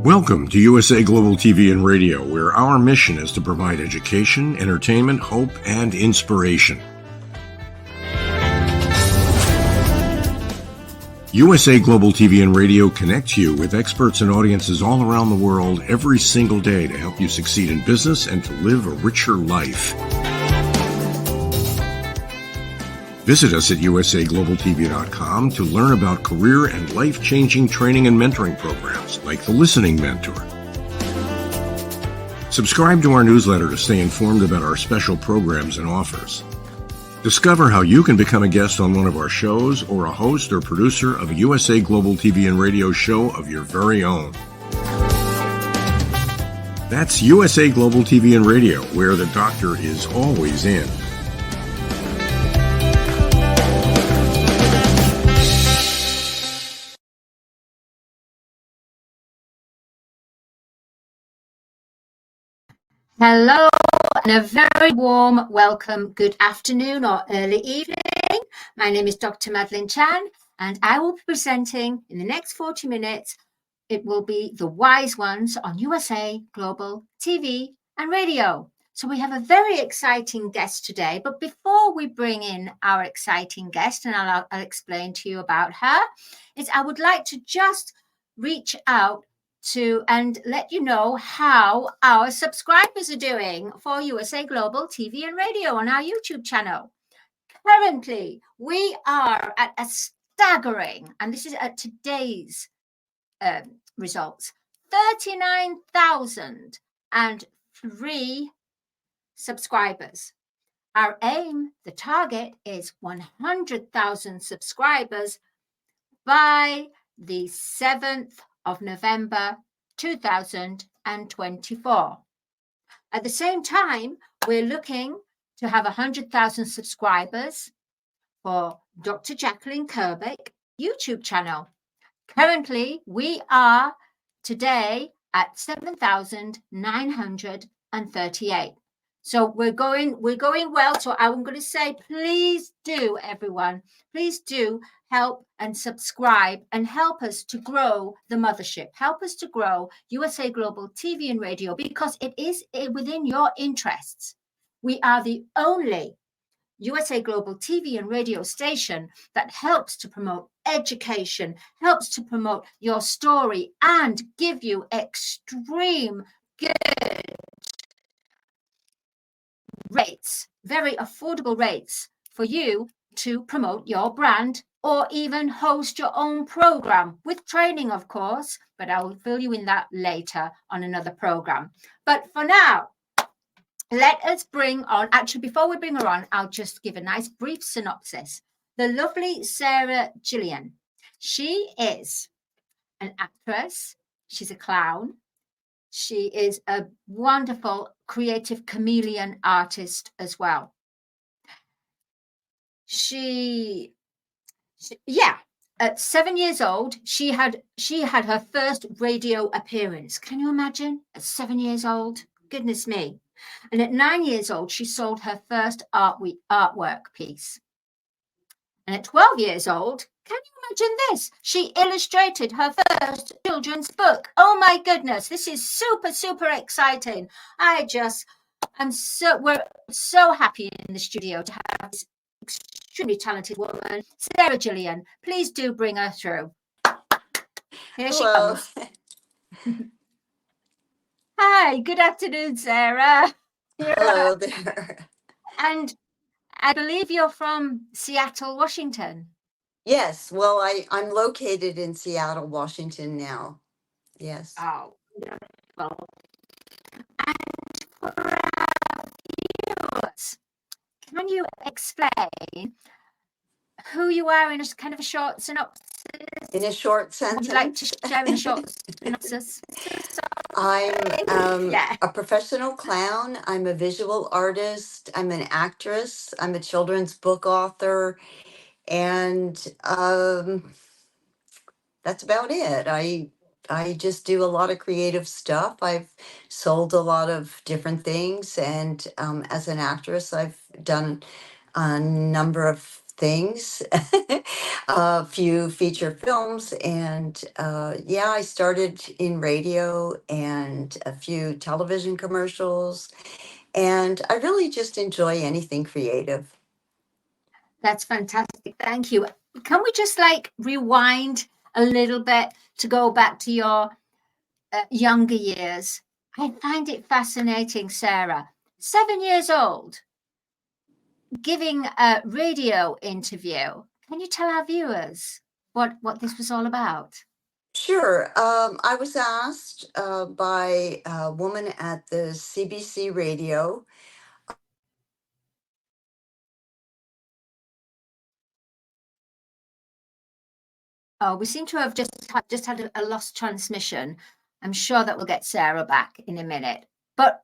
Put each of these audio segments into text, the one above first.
Welcome to USA Global TV and Radio, where our mission is to provide education, entertainment, hope, and inspiration. USA Global TV and Radio connects you with experts and audiences all around the world every single day to help you succeed in business and to live a richer life. Visit us at usaglobaltv.com to learn about career and life-changing training and mentoring programs like the Listening Mentor. Subscribe to our newsletter to stay informed about our special programs and offers. Discover how you can become a guest on one of our shows or a host or producer of a USA Global TV and Radio show of your very own. That's USA Global TV and Radio, where the doctor is always in. Hello and a very warm welcome, good afternoon or early evening. My name is Dr. Madelenechan and I will be presenting in the next 40 minutes. It will be The Wise Ones on USA Global TV and Radio. So we have a very exciting guest today, but before we bring in our exciting guest, and I'll explain to you about her, I would like to just reach out to and let you know how our subscribers are doing for USA Global TV and Radio on our YouTube channel. Currently, we are at a staggering, and this is at today's results, 39,003 subscribers. Our aim, the target, is 100,000 subscribers by the 7th of November 2024. At the same time, we're looking to have 100,000 subscribers for Dr. Jacalyn Kerbeck YouTube channel. Currently, we are today at 7,938. So we're going well. So I'm going to say, please do, everyone, please do help and subscribe and help us to grow the mothership. Help us to grow USA Global TV and Radio, because it is within your interests. We are the only USA Global TV and Radio station that helps to promote education, helps to promote your story, and give you extreme good rates, very affordable rates for you to promote your brand or even host your own program with training, of course, but I will fill you in that later on another program. But for now, let us bring on, actually, before we bring her on, I'll just give a nice brief synopsis. The lovely Sarah Jillian. She is an actress. She's a clown. She is a wonderful creative chameleon artist as well. At 7 years old, she had her first radio appearance. Can you imagine? At 7 years old, goodness me. And at 9 years old, she sold her first artwork piece. And at 12 years old, Can you imagine this? She illustrated her first children's book. Oh my goodness, this is super, super exciting. We're so happy in the studio to have this extremely talented woman, Sarah Jillian. Please do bring her through. Here Hello. she comes. Hi, good afternoon, Sarah. Hello there. And I believe you're from Seattle, Washington. Yes, well, I'm located in Seattle, Washington now. Yes. Oh, wonderful. And for our viewers, can you explain who you are in a kind of a short synopsis? In a short Would you like to sentence, share in a short synopsis? I'm Yeah. a professional clown. I'm a visual artist. I'm an actress. I'm a children's book author. And that's about it. I just do a lot of creative stuff. I've sold a lot of different things, and as an actress, I've done a number of things, a few feature films, and yeah, I started in radio and a few television commercials, and I really just enjoy anything creative. That's fantastic. Thank you. Can we just rewind a little bit to go back to your younger years? I find it fascinating, Sarah. 7 years old, giving a radio interview. Can you tell our viewers what this was all about? Sure. I was asked by a woman at the CBC radio. Oh, we seem to have just had a lost transmission. I'm sure that we'll get Sarah back in a minute. But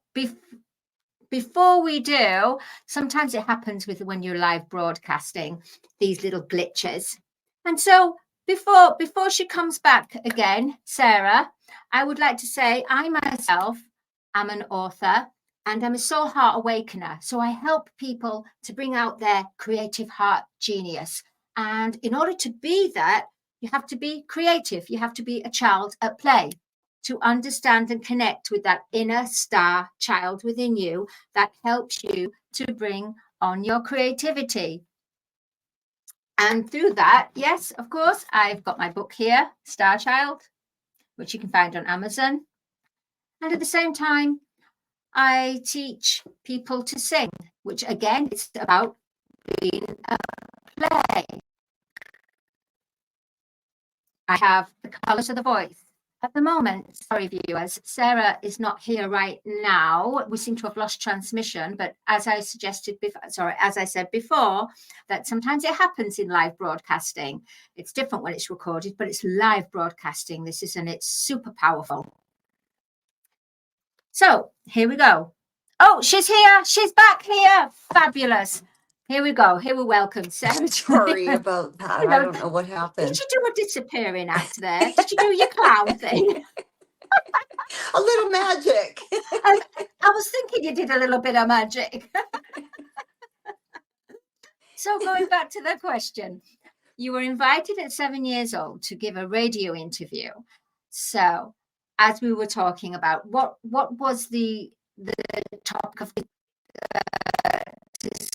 before we do, sometimes it happens with when you're live broadcasting, these little glitches. And so before she comes back again, Sarah, I would like to say I myself am an author and I'm a soul heart awakener. So I help people to bring out their creative heart genius. And in order to be that, you have to be creative. You have to be a child at play to understand and connect with that inner star child within you that helps you to bring on your creativity. And through that, yes, of course, I've got my book here, Star Child, which you can find on Amazon. And at the same time, I teach people to sing, which again, it's about being a play. I have the colours of the voice. At the moment, sorry viewers, Sarah is not here right now. We seem to have lost transmission, but as I said before, that sometimes it happens in live broadcasting. It's different when it's recorded, but it's live broadcasting. It's super powerful. So here we go. Oh, she's here. She's back here. Fabulous. Here we go. Here we welcome Sarah. Sorry about that. I don't know what happened. Did you do a disappearing act there? Did you do your clown thing? A little magic. I was thinking you did a little bit of magic. So going back to the question, you were invited at 7 years old to give a radio interview. So as we were talking about, what was the topic of the discussion?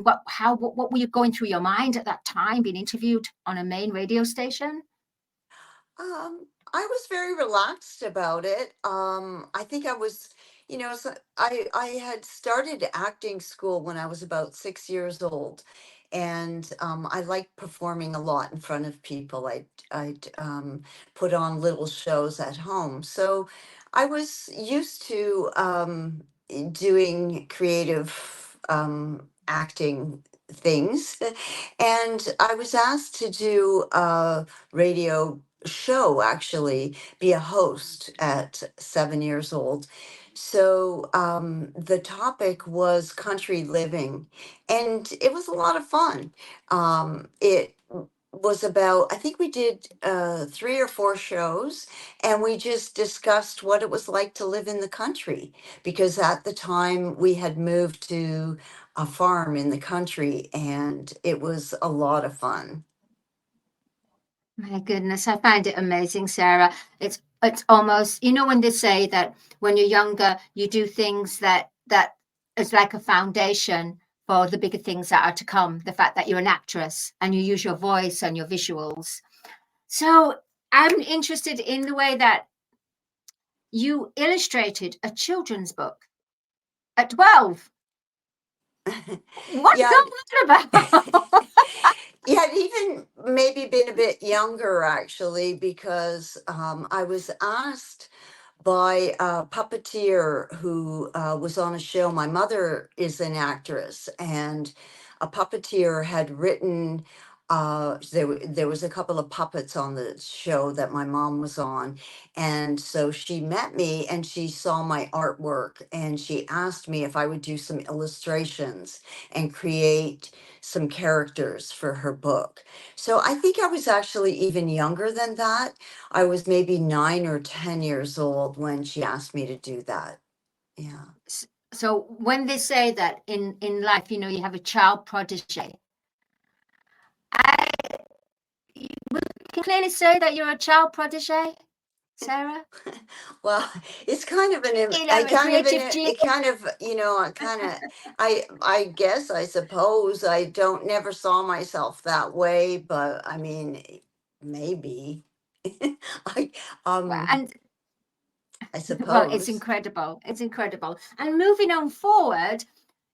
What were you going through your mind at that time, being interviewed on a main radio station? I was very relaxed about it. I think I was, I had started acting school when I was about 6 years old, and I liked performing a lot in front of people. I'd put on little shows at home, so I was used to doing creative acting things, and I was asked to do a radio show, actually be a host at 7 years old. So the topic was country living, and it was a lot of fun. It was about, I think we did 3 or 4 shows, and we just discussed what it was like to live in the country, because at the time we had moved to a farm in the country, and it was a lot of fun. My goodness, I find it amazing, Sarah. It's almost, you know, when they say that when you're younger, you do things that is like a foundation for the bigger things that are to come. The fact that you're an actress and you use your voice and your visuals. So I'm interested in the way that you illustrated a children's book at 12. What's Yeah, that about? yeah, I'd even maybe been a bit younger actually, because I was asked by a puppeteer who was on a show. My mother is an actress, and a puppeteer had written. There was a couple of puppets on the show that my mom was on, and so she met me and she saw my artwork and she asked me if I would do some illustrations and create some characters for her book. So I think I was actually even younger than that. I was maybe 9 or 10 years old when she asked me to do that. Yeah. So when they say that in life, you know, you have a child prodigy, I you can clearly say that you're a child prodigy, Sarah. Well, it's kind of You know, a creative genius. it kind of, I kind of, I guess, I suppose I don't never saw myself that way, but I mean, maybe. I, um, And I well, it's suppose. incredible. It's incredible. And moving on forward,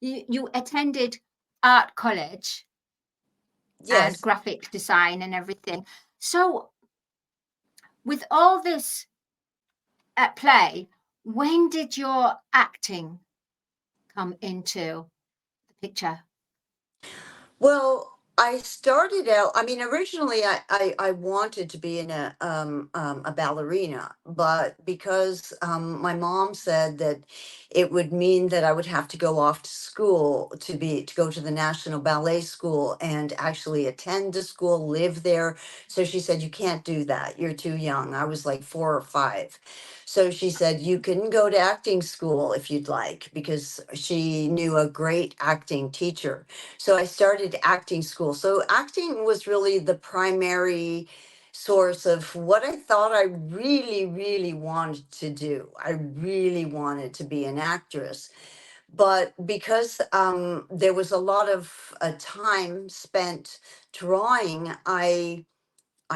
you attended art college and Yes. graphic design and everything. So with all this at play, when did your acting come into the picture? Well, I started out, I mean, originally I wanted to be a ballerina, but because my mom said that it would mean that I would have to go off to school to go to the National Ballet School and actually attend the school, live there. So she said, you can't do that. You're too young. I was like 4 or 5. So she said, you can go to acting school if you'd like, because she knew a great acting teacher. So I started acting school. So acting was really the primary source of what I thought I really, really wanted to do. I really wanted to be an actress. But because there was a lot of time spent drawing, I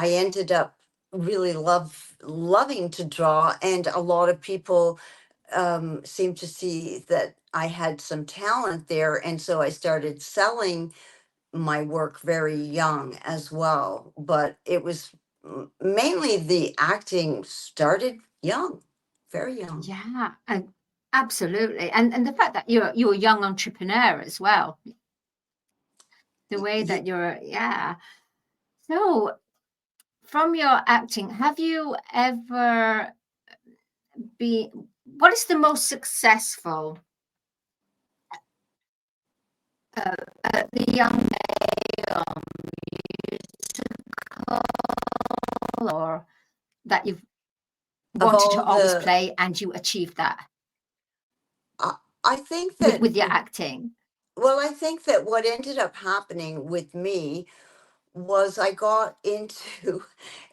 ended up really loving to draw, and a lot of people seemed to see that I had some talent there, and so I started selling my work very young as well. But it was mainly the acting started young, very young. Yeah, and absolutely. And the fact that you're a young entrepreneur as well, the way Y- that you're, yeah. So from your acting, have you ever been, what is the most successful uh, the young male musical or that you've of wanted to all always the, play and you achieved that uh, I think that, with your acting? well, I think that what ended up happening with me was I got into,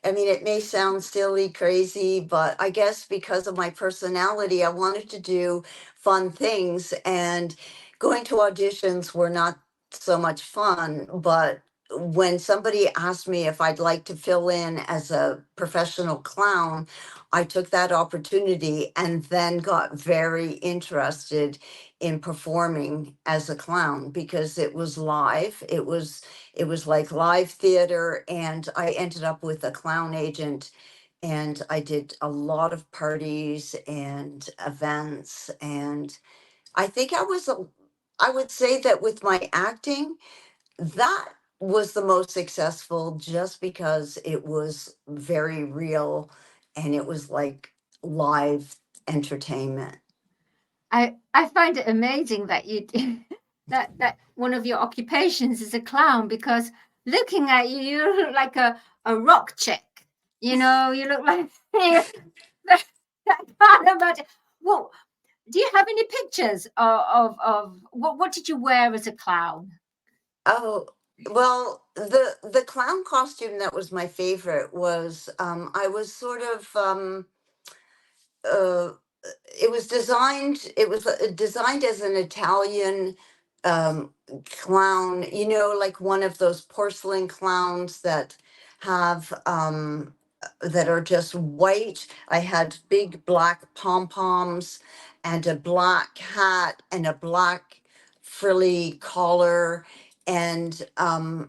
I mean, it may sound silly, crazy, but I guess because of my personality, I wanted to do fun things, and going to auditions were not so much fun. But when somebody asked me if I'd like to fill in as a professional clown, I took that opportunity and then got very interested in performing as a clown because it was live. It was like live theater, and I ended up with a clown agent, and I did a lot of parties and events. And I think I would say that with my acting, that was the most successful just because it was very real and it was like live entertainment. I find it amazing that you that one of your occupations is a clown because looking at you, you look like a rock chick. You know, you look like I can't imagine. Well, do you have any pictures of what did you wear as a clown? Oh, Well, the clown costume that was my favorite was I was sort of uh, it was designed as an Italian um, clown, you know, like one of those porcelain clowns that have that are just white. I had big black pom poms and a black hat and a black frilly collar. And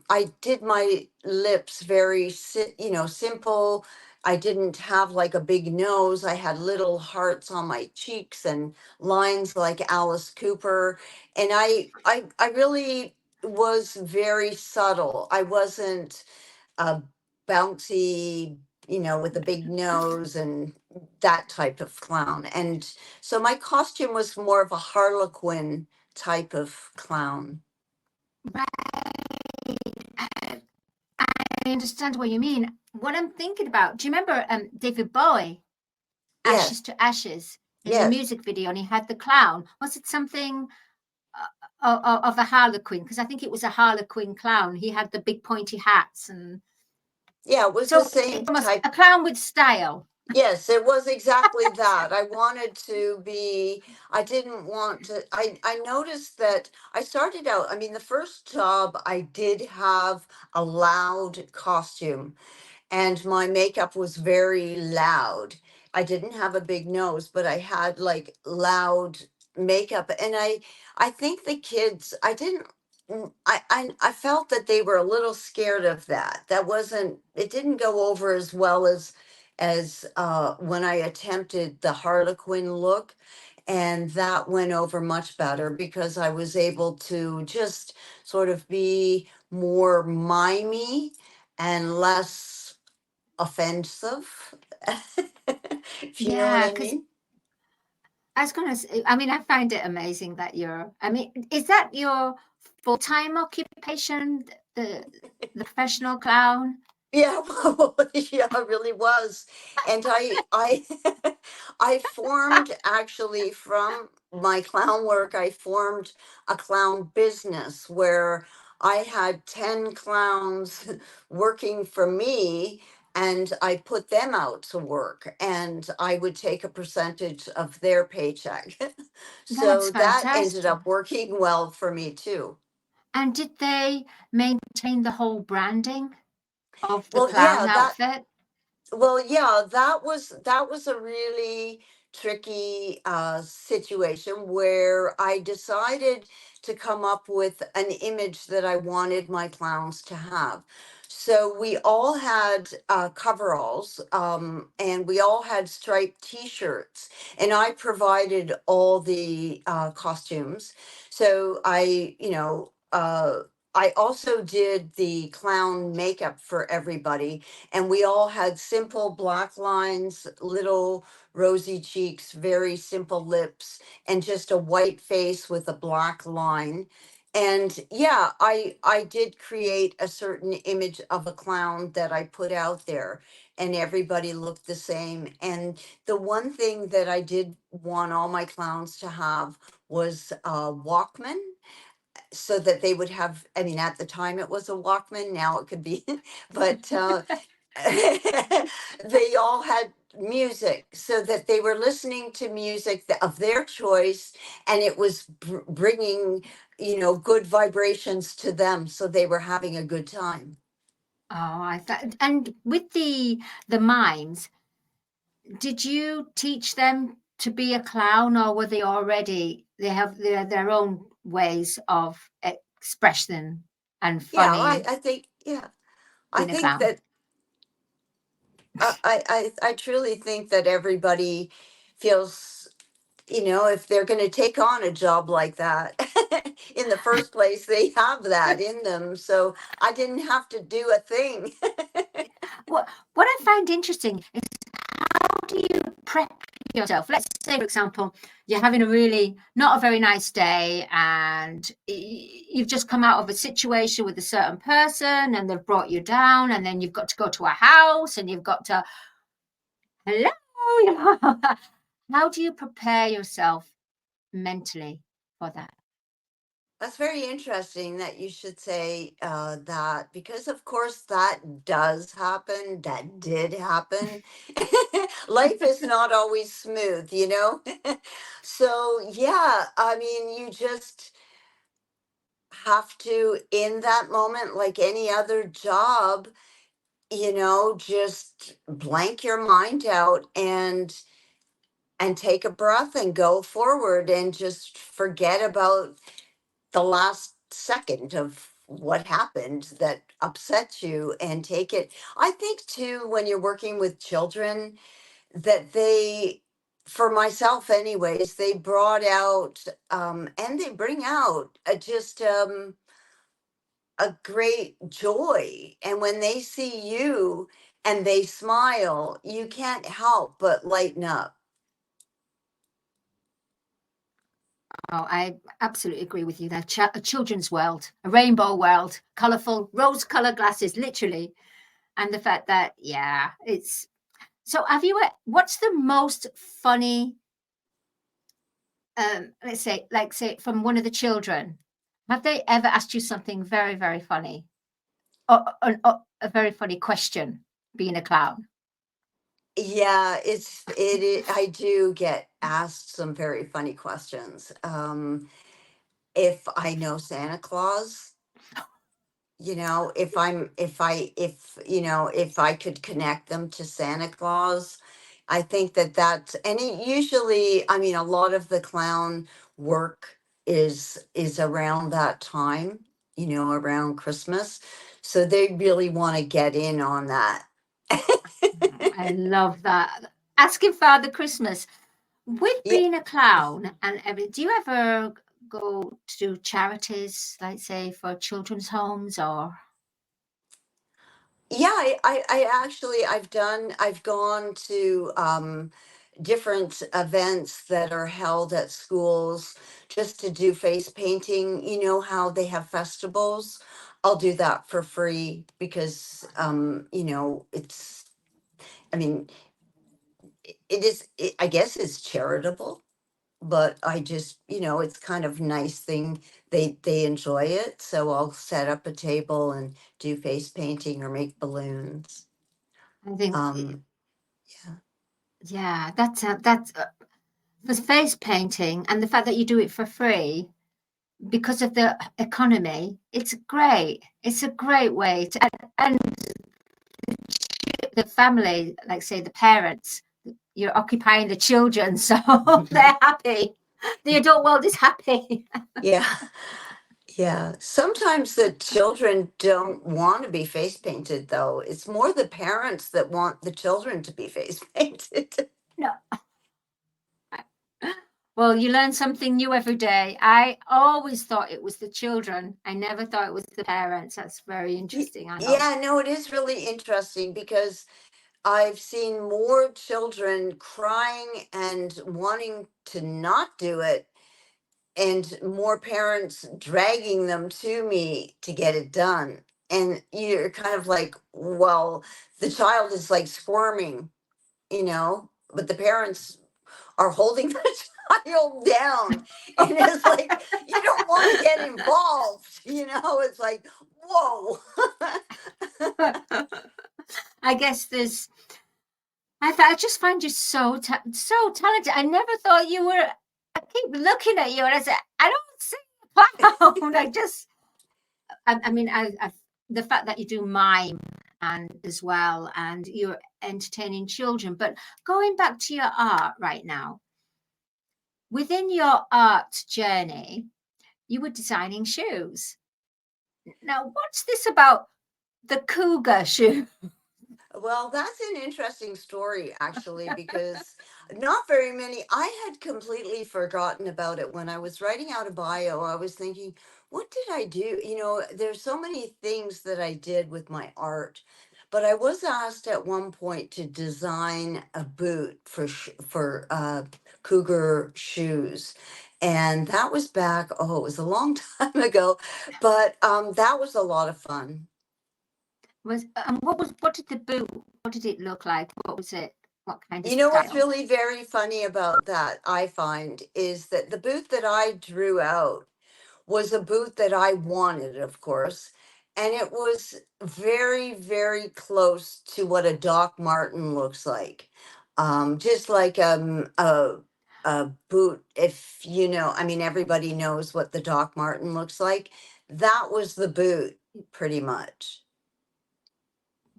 I did my lips very, you know, simple. I didn't have like a big nose. I had little hearts on my cheeks and lines like Alice Cooper. And I really was very subtle. I wasn't a bouncy, you know, with a big nose and that type of clown. And so my costume was more of a Harlequin type of clown. Uh, I understand what you mean. What I'm thinking about, do you remember David Bowie, Ashes Yes, to Ashes, in the yes. music video, and he had the clown? Was it something of a harlequin? Because I think it was a harlequin clown. He had the big pointy hats, and Yeah, it was the so same it's almost type. a clown with style. Yes, it was exactly that. I wanted to be, I didn't want to, I noticed that I started out, I mean, the first job I did have a loud costume and my makeup was very loud. I didn't have a big nose, but I had like loud makeup, and I think the kids, I didn't. I felt that they were a little scared of that. That wasn't. It didn't go over as well as when I attempted the Harlequin look, and that went over much better because I was able to just sort of be more mimey and less offensive, if you know what Yeah, I because mean. I was going to say, I mean, I find it amazing that I mean, is that your full-time occupation, the professional clown? Yeah, well, yeah, it really was. And I I formed actually from my clown work, I formed a clown business where I had 10 clowns working for me, and I put them out to work and I would take a percentage of their paycheck. That's So that ended fantastic. up working well for me too. And did they maintain the whole branding of the Well, yeah, clown outfit? that was a really tricky situation where I decided to come up with an image that I wanted my clowns to have. So we all had coveralls, and we all had striped T-shirts, and I provided all the costumes. So I also did the clown makeup for everybody, and we all had simple black lines, little rosy cheeks, very simple lips, and just a white face with a black line. And yeah, I did create a certain image of a clown that I put out there, and everybody looked the same. And the one thing that I did want all my clowns to have was a Walkman, so that they would have, I mean, at the time it was a Walkman, now it could be, but they all had music so that they were listening to music of their choice, and it was bringing, you know, good vibrations to them, so they were having a good time. Oh, I thought, and with the mimes, did you teach them to be a clown, or were they have their own ways of expression and Yeah, funny I think, yeah, I being a think clown? that I truly think that everybody feels, you know, if they're going to take on a job like that, in the first place, they have that in them. So I didn't have to do a thing. What I find interesting is, how do you prep yourself? Let's say, for example, you're having a really not a very nice day, and you've just come out of a situation with a certain person, and they've brought you down, and then you've got to go to a house, and you've got to, hello, you know. How do you prepare yourself mentally for that? That's very interesting that you should say that, because, of course, that does happen. That did happen. Life is not always smooth, you know? So, yeah, I mean, you just have to, in that moment, like any other job, just blank your mind out and take a breath and go forward and just forget about the last second of what happened that upset you and take it. I think too, when you're working with children, that for myself anyways, they brought out and they bring out just a great joy. And when they see you and they smile, you can't help but lighten up. Oh, I absolutely agree with you there. A children's world, a rainbow world, colorful, rose-colored glasses, literally. And the fact that, yeah, it's so. What's the most funny? Let's say, say, from one of the children. Have they ever asked you something very, very funny, or a very funny question? Being a clown. Yeah, I do get asked some very funny questions. If I know Santa Claus, if I could connect them to Santa Claus, I think and usually, I mean, a lot of the clown work is around that time, around Christmas. So they really want to get in on that. I love that. Asking Father Christmas. With Yeah, being a clown and everything, do you ever go to charities, like say for children's homes or? yeah, I actually I've gone to different events that are held at schools just to do face painting. You know how they have festivals? I'll do that for free because it's, I mean, I guess it's charitable, but I just, it's kind of nice thing. They enjoy it, so I'll set up a table and do face painting or make balloons. I think, Um, yeah. yeah, that's the face painting and the fact that you do it for free because of the economy. It's great. It's a great way to, and the family, like say the parents, you're occupying the children, so they're happy. The adult world is happy. Yeah. Yeah. Sometimes the children don't want to be face painted, though. It's more the parents that want the children to be face painted. No. Well, you learn something new every day. I always thought it was the children. I never thought it was the parents. That's very interesting, I know. Yeah, no, it is really interesting because I've seen more children crying and wanting to not do it, and more parents dragging them to me to get it done. And you're kind of like, well, the child is like squirming, but the parents are holding the child down. And it's like, you don't want to get involved, it's like, whoa. I guess I just find you so talented. I never thought you were. I keep looking at you and I say, I don't see a clown. I mean, the fact that you do mime and as well, and you're entertaining children. But going back to your art right now, within your art journey, you were designing shoes. Now, what's this about the cougar shoe? Well, that's an interesting story, actually, because not very many, I had completely forgotten about it. When I was writing out a bio, I was thinking, what did I do? There's so many things that I did with my art, but I was asked at one point to design a boot for cougar shoes. And that was back, oh, it was a long time ago, but that was a lot of fun. What did the boot? What did it look like? What was it? What kind of You know what's style? really very funny about that, I find, is that the boot that I drew out was a boot that I wanted, of course. And it was very, very close to what a Doc Martin looks like. Just like a boot, if you know, I mean, everybody knows what the Doc Martin looks like. That was the boot, pretty much.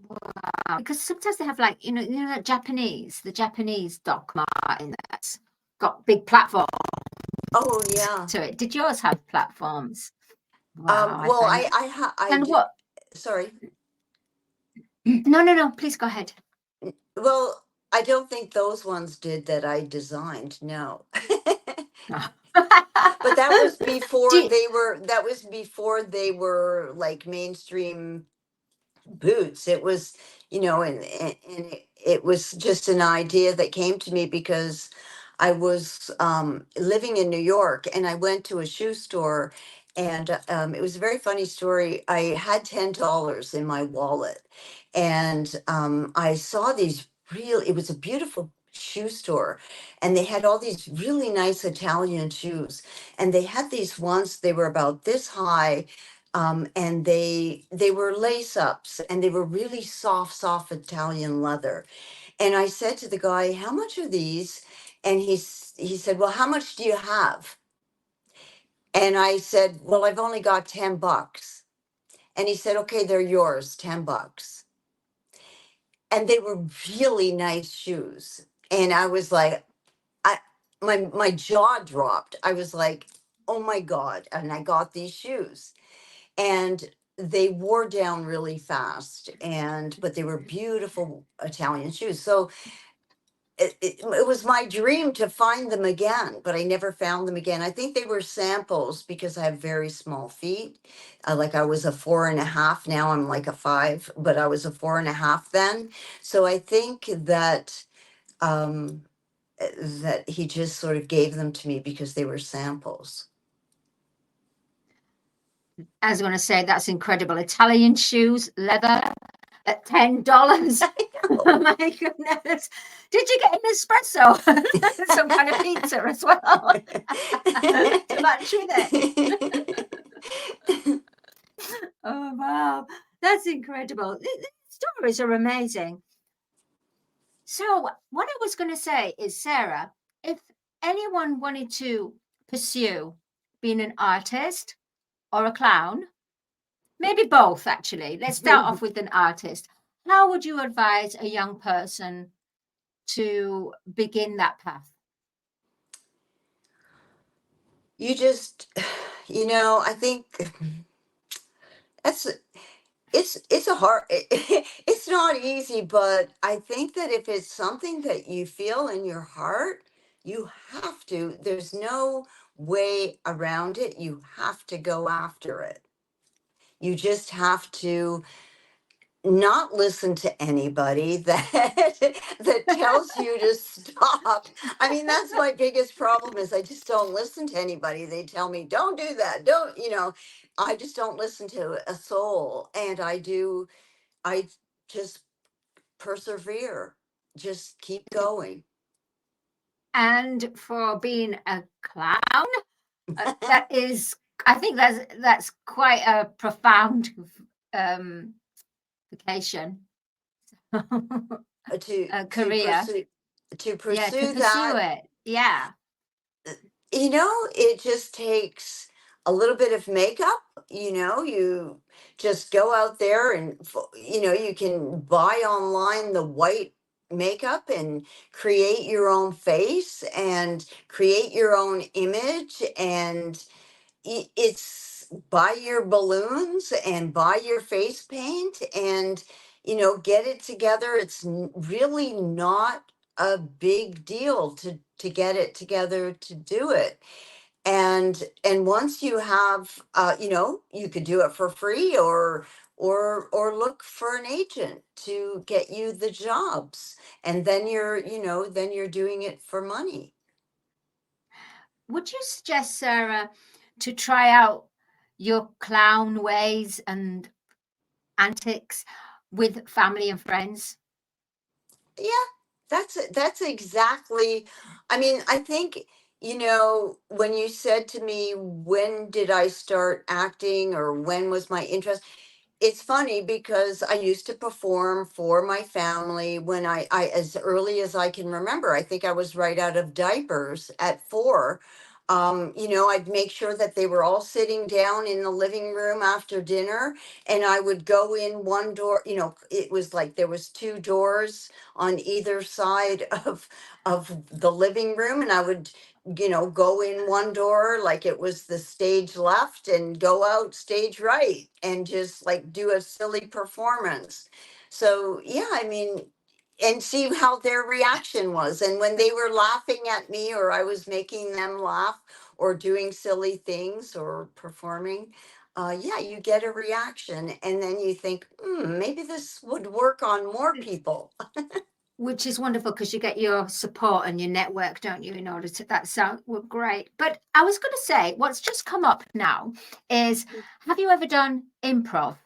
Wow. Because sometimes they have like, the Japanese Doc Martin that's got big platforms Oh, yeah. to it. Did yours have platforms? Wow, I Well, find that. And what? sorry. No, please go ahead. Well, I don't think those ones did that I designed. No. But that was before Do, they were like mainstream boots. It was, and it was just an idea that came to me because I was living in New York, and I went to a shoe store, and it was a very funny story. I had $10 in my wallet, and I saw these it was a beautiful shoe store, and they had all these really nice Italian shoes, and they had these ones, they were about this high, and they were lace ups, and they were really soft Italian leather. And I said to the guy, "How much are these?" And he said, "Well, how much do you have?" And I said, "Well, I've only got $10." And he said, "Okay, they're yours, $10." And they were really nice shoes. And I was like, I my jaw dropped. I was like, "Oh my God." And I got these shoes, and they wore down really fast, but they were beautiful Italian shoes. So it was my dream to find them again, but I never found them again. I think they were samples because I have very small feet. Like I was a 4.5, now I'm like a 5, but I was a 4.5 then. So I think um, that he just sort of gave them to me because they were samples. I was going to say, that's incredible. Italian shoes, leather at $10. Oh my goodness. Did you get an espresso? Some kind of pizza as well to match with it? Oh, wow. That's incredible. The stories are amazing. So what I was going to say is, Sarah, if anyone wanted to pursue being an artist or a clown, maybe both, actually. Let's start off with an artist. How would you advise a young person to begin that path? You just, I think that's it's a hard it's not easy, but I think that if it's something that you feel in your heart, you have to. There's no way around it. You have to go after it. You just have to not listen to anybody that tells you to stop. I mean, that's my biggest problem is I just don't listen to anybody. They tell me, "Don't do that. Don't," I just don't listen to a soul. And I just persevere. Just keep going. And for being a clown, that is, I think that's quite a profound vocation. to A to career. pursue to Yeah, to pursue pursue that. it. Yeah. It just takes a little bit of makeup. You just go out there and, you can buy online the white makeup and create your own face and create your own image. And it's buy your balloons and buy your face paint and, get it together. It's really not a big deal to get it together to do it. And once you have, you could do it for free, or look for an agent to get you the jobs, and then you're doing it for money. Would you suggest, Sarah, to try out your clown ways and antics with family and friends? Yeah, that's exactly. I mean, I think you know, when you said to me, when did I start acting or when was my interest? It's funny because I used to perform for my family when I as early as I can remember. I think I was right out of diapers at 4. You know, I'd make sure that they were all sitting down in the living room after dinner, and I would go in one door. You know, it was like there was 2 doors on either side of the living room, and I would, you know, go in one door like it was the stage left and go out stage right and just like do a silly performance. So, yeah, I mean, and see how their reaction was. And when they were laughing at me or I was making them laugh or doing silly things or performing, yeah, you get a reaction. And then you think, maybe this would work on more people. Which is wonderful because you get your support and your network, don't you, in order to that sound great. But I was going to say, what's just come up now is, have you ever done improv?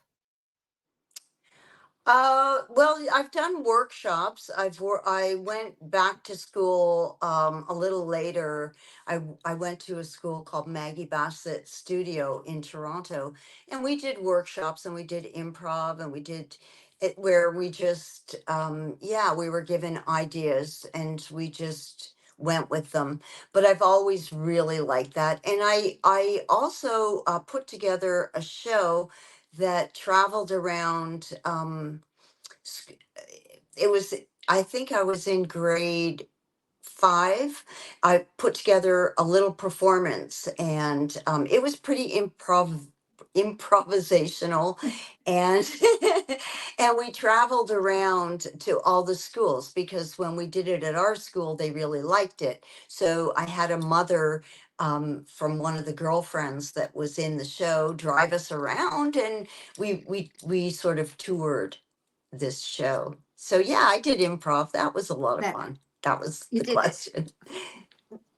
Well, I've done workshops. I went back to school a little later. I went to a school called Maggie Bassett Studio in Toronto, and we did workshops and we did improv and we did it where we just yeah, we were given ideas and we just went with them. But I've always really liked that, and I also put together a show that traveled around. It was, I think I was in grade 5. I put together a little performance, and it was pretty improvisational, and and we traveled around to all the schools because when we did it at our school they really liked it. So I had a mother from one of the girlfriends that was in the show drive us around, and we sort of toured this show. So yeah, I did improv. That was a lot of That fun. That was you the did. question.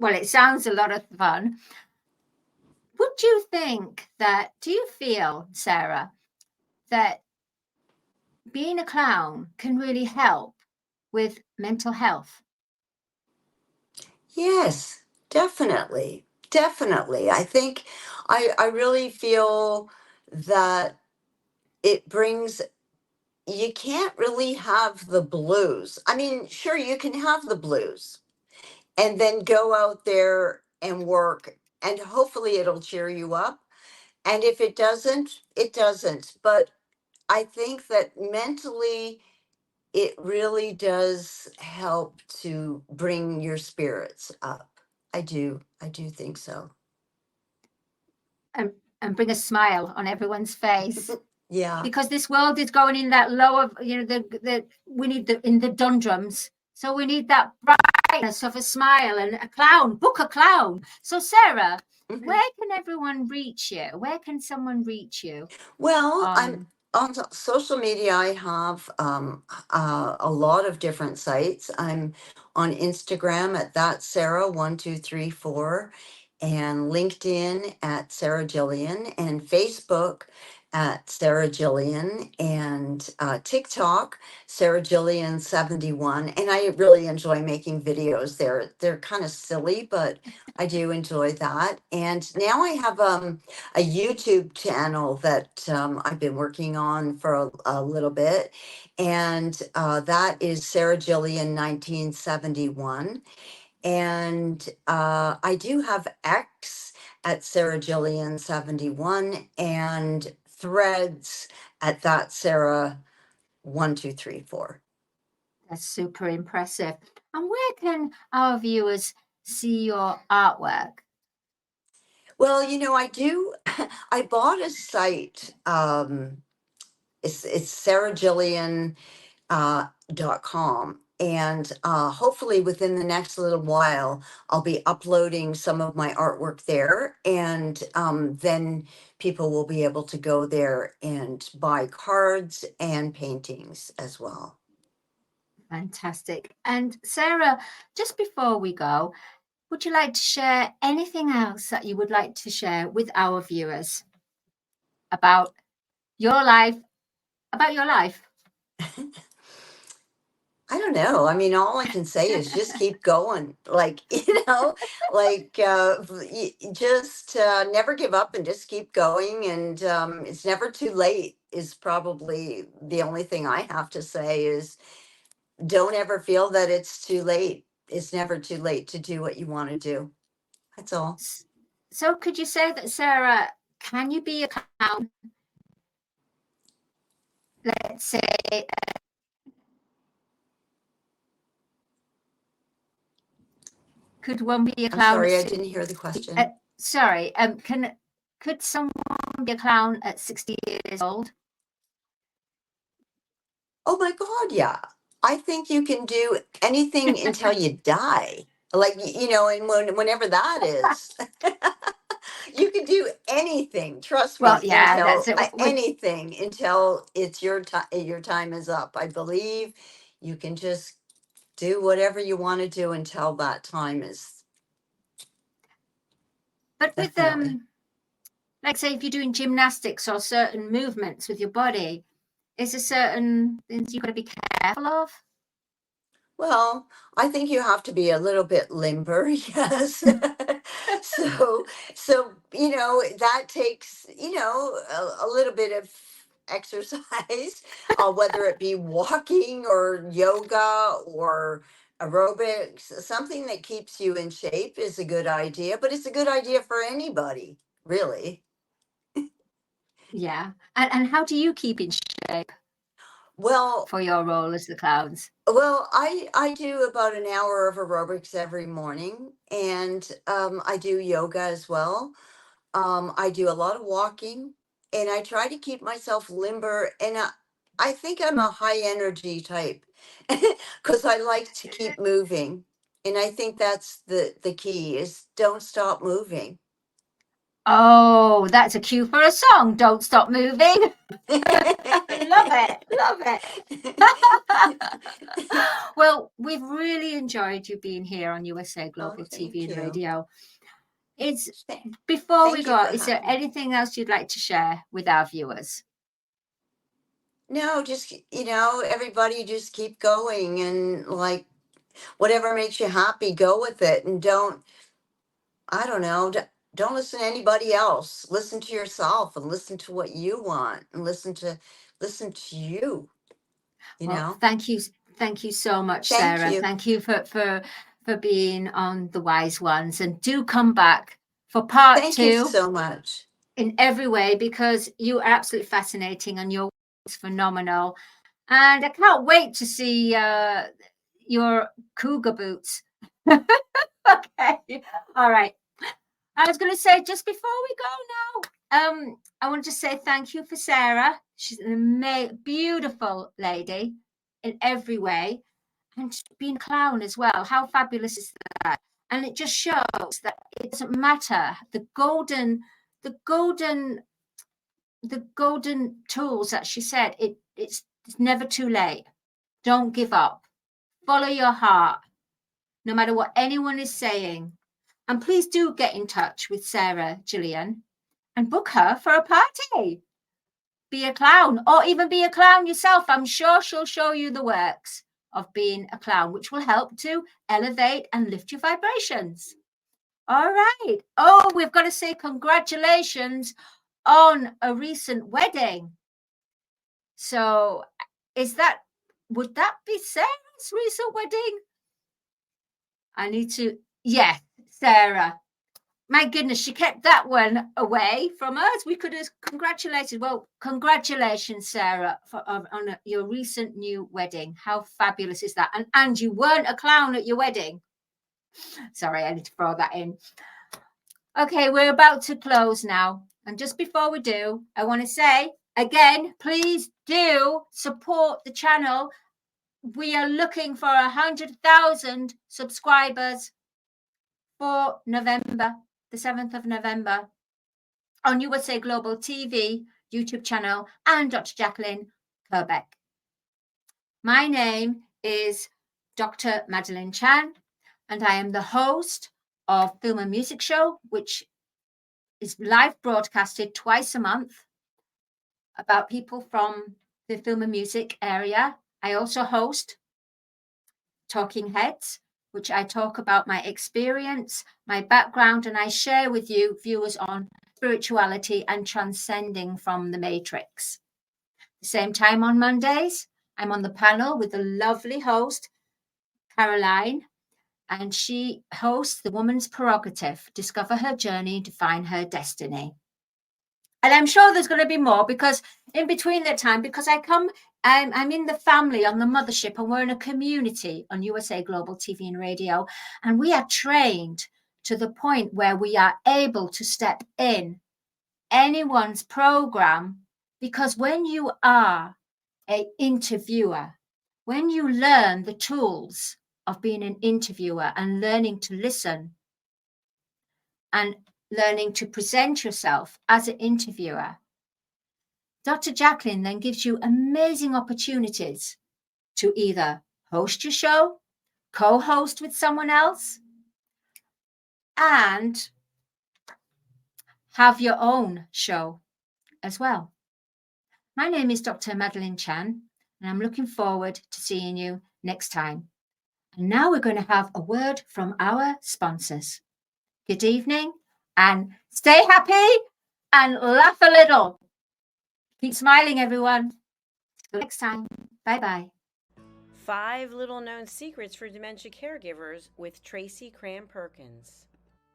Well, it sounds a lot of fun. Would you think that, do you feel, Sarah, that being a clown can really help with mental health? Yes, definitely. Definitely. I think I really feel that it brings, you can't really have the blues. I mean, sure, you can have the blues and then go out there and work, and hopefully it'll cheer you up. And if it doesn't, it doesn't. But I think that mentally, it really does help to bring your spirits up. I do think so. and, and bring a smile on everyone's face? Yeah. Because this world is going in that lower, the we need the in the doldrums. So we need that brightness of a smile and a clown. Book a clown. So Sarah, Mhm. where can everyone reach you? Where can someone reach you Well, I'm on? on social media. I have a lot of different sites. I'm on Instagram at that Sarah1234, and LinkedIn at Sarah Jillian, and Facebook at Sarah Jillian, and TikTok Sarah Jillian 71. And I really enjoy making videos. They're kind of silly, but I do enjoy that. And now I have a YouTube channel that I've been working on for a little bit, and that is Sarah Jillian 1971. And I do have X at Sarah Jillian 71 and Threads at that Sarah 1234. That's super impressive. And where can our viewers see your artwork? Well, you know, I do. I bought a site. It's Sarah Jillian .com. And hopefully within the next little while, I'll be uploading some of my artwork there. And then people will be able to go there and buy cards and paintings as well. Fantastic. And Sarah, just before we go, would you like to share anything else that you would like to share with our viewers about your life, about your life? I don't know. I mean, all I can say is just keep going. Like, like just never give up and just keep going. And it's never too late, is probably the only thing I have to say is don't ever feel that it's too late. It's never too late to do what you want to do. That's all. So could you say that, Sarah, can you be a clown? Let's say, could one be a I'm clown sorry, I at didn't hear the question. sorry, could someone be a clown at 60 years old? Oh my God, yeah. I think you can do anything until you die. Like, and whenever that is, you can do anything, trust Well, me, yeah, until that's it. anything until it's your time is up. I believe you can just do whatever you want to do until that time is But with definitely. like say if you're doing gymnastics or certain movements with your body, is there certain things you've got to be careful of? Well, I think you have to be a little bit limber, yes. so, that takes, a little bit of exercise, whether it be walking or yoga or aerobics, something that keeps you in shape is a good idea, but it's a good idea for anybody, really. Yeah. And how do you keep in shape Well, for your role as the clowns? I do about an hour of aerobics every morning, and I do yoga as well. I do a lot of walking, and I try to keep myself limber. And I think I'm a high energy type because I like to keep moving, and I think that's the key is don't stop moving. Oh, that's a cue for a song. Don't stop moving. Love it. Love it. Well, we've really enjoyed you being here on USA Oh, Global TV thank and you. Radio. Is Th- before we Thank you go, for is there having me. anything else you'd like to share with our viewers? No, just, everybody just keep going and like whatever makes you happy, go with it. And I don't know, don't listen to anybody else. Listen to yourself and listen to what you want and listen to you, you Well, know? thank you so much, Thank Sarah. you. Thank you for being on The Wise Ones, and do come back for part Thank you two so much. in every way because you are absolutely fascinating and your work is phenomenal. And I can't wait to see your cougar boots. Okay, all right. I was going to say just before we go now, I want to say thank you for Sarah. She's an beautiful lady in every way, and being a clown as well. How fabulous is that? And it just shows that it doesn't matter. The golden tools that she said. It's never too late. Don't give up. Follow your heart, no matter what anyone is saying. And please do get in touch with Sarah Jillian and book her for a party. Be a clown or even be a clown yourself. I'm sure she'll show you the works of being a clown, which will help to elevate and lift your vibrations. All right. Oh, we've got to say congratulations on a recent wedding. So would that be Sarah's recent wedding? I need to, yes, Sarah. My goodness, she kept that one away from us. We could have congratulated. Well, congratulations, Sarah, on your recent new wedding. How fabulous is that? And you weren't a clown at your wedding. Sorry, I need to throw that in. Okay, we're about to close now. And just before we do, I want to say again, please do support the channel. We are looking for 100,000 subscribers for November, the 7th of November, on USA Global TV YouTube channel and Dr. Jacalyn Kerbeck. My name is Dr. Madalenechan, and I am the host of Film and Music Show, which is live broadcasted twice a month about people from the film and music area. I also host Talking Heads, which I talk about my experience, my background, and I share with you, viewers, on spirituality and transcending from the matrix. The same time on Mondays, I'm on the panel with the lovely host, Caroline, and she hosts The Woman's Prerogative, Discover Her Journey, Define Her Destiny. And I'm sure there's going to be more, because in between that time, because I'm in the family on the mothership, and we're in a community on USA Global TV and Radio, and we are trained to the point where we are able to step in anyone's program, because when you are an interviewer, when you learn the tools of being an interviewer and learning to listen and learning to present yourself as an interviewer, Dr. Jacalyn then gives you amazing opportunities to either host your show, co-host with someone else, and have your own show as well. My name is Dr. Madalenechan, and I'm looking forward to seeing you next time. And now we're going to have a word from our sponsors. Good evening, and stay happy and laugh a little. Keep smiling, everyone. Till next time. Bye-bye. 5 Little Known Secrets for Dementia Caregivers with Tracy Cram-Perkins.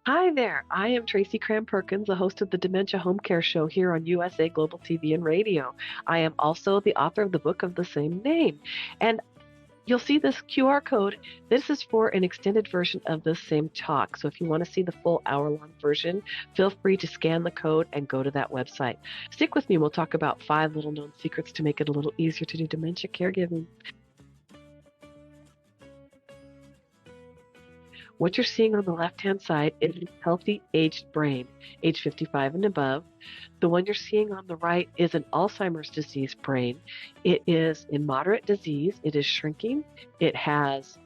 Hi there, I am Tracy Cram-Perkins, the host of the Dementia Home Care Show here on USA Global TV and Radio. I am also the author of the book of the same name. And you'll see this QR code. This is for an extended version of the same talk. So if you want to see the full hour-long version, feel free to scan the code and go to that website. Stick with me. We'll talk about 5 little known secrets to make it a little easier to do dementia caregiving. What you're seeing on the left-hand side is a healthy aged brain, age 55 and above. The one you're seeing on the right is an Alzheimer's disease brain. It is in moderate disease. It is shrinking. It has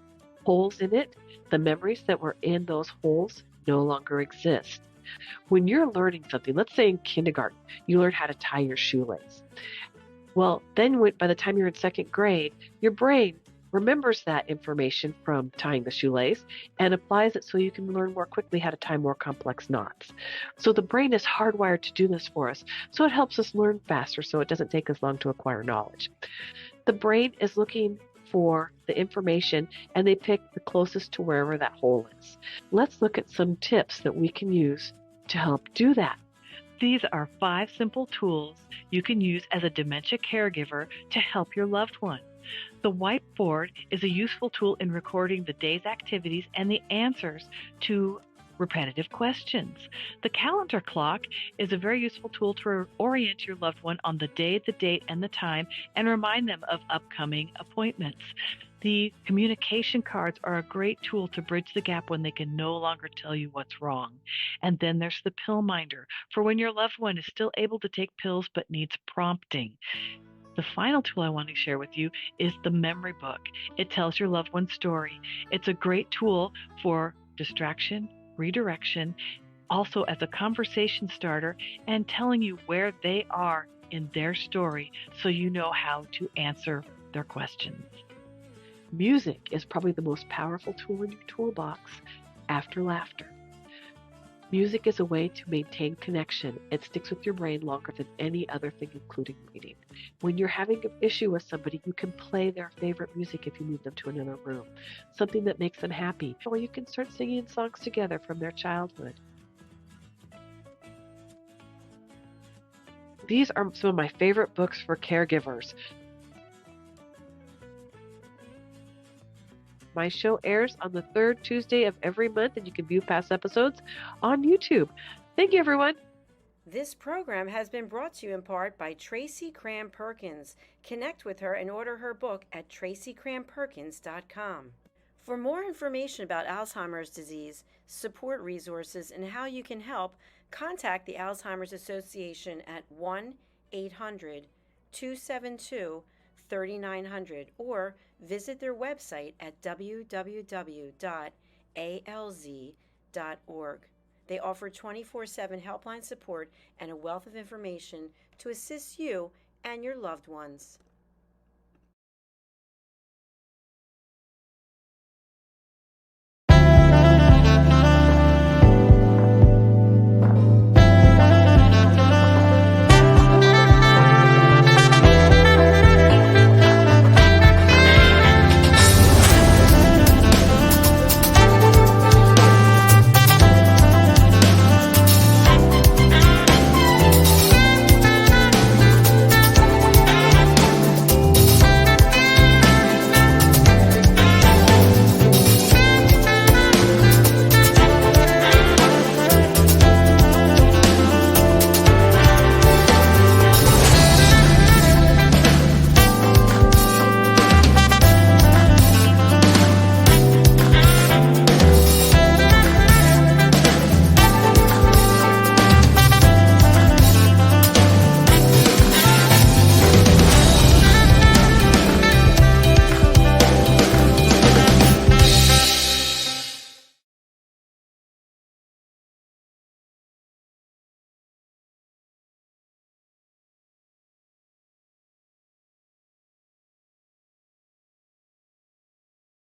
holes in it. The memories that were in those holes no longer exist. When you're learning something, let's say in kindergarten, you learn how to tie your shoelace. Well, then by the time you're in 2nd grade, your brain remembers that information from tying the shoelace and applies it so you can learn more quickly how to tie more complex knots. So the brain is hardwired to do this for us. So it helps us learn faster so it doesn't take us long to acquire knowledge. The brain is looking for the information and they pick the closest to wherever that hole is. Let's look at some tips that we can use to help do that. These are 5 simple tools you can use as a dementia caregiver to help your loved one. The whiteboard is a useful tool in recording the day's activities and the answers to repetitive questions. The calendar clock is a very useful tool to orient your loved one on the day, the date, and the time, and remind them of upcoming appointments. The communication cards are a great tool to bridge the gap when they can no longer tell you what's wrong. And then there's the pill minder for when your loved one is still able to take pills but needs prompting. The final tool I want to share with you is the memory book. It tells your loved one's story. It's a great tool for distraction, redirection, also as a conversation starter, and telling you where they are in their story so you know how to answer their questions. Music is probably the most powerful tool in your toolbox after laughter. Music is a way to maintain connection. It sticks with your brain longer than any other thing, including reading. When you're having an issue with somebody, you can play their favorite music if you move them to another room, something that makes them happy, or you can start singing songs together from their childhood. These are some of my favorite books for caregivers. My show airs on the 3rd Tuesday of every month, and you can view past episodes on YouTube. Thank you, everyone. This program has been brought to you in part by Tracy Cram-Perkins. Connect with her and order her book at tracycramperkins.com. For more information about Alzheimer's disease, support resources, and how you can help, contact the Alzheimer's Association at 1-800-272-3900 or visit their website at www.alz.org. They offer 24/7 helpline support and a wealth of information to assist you and your loved ones.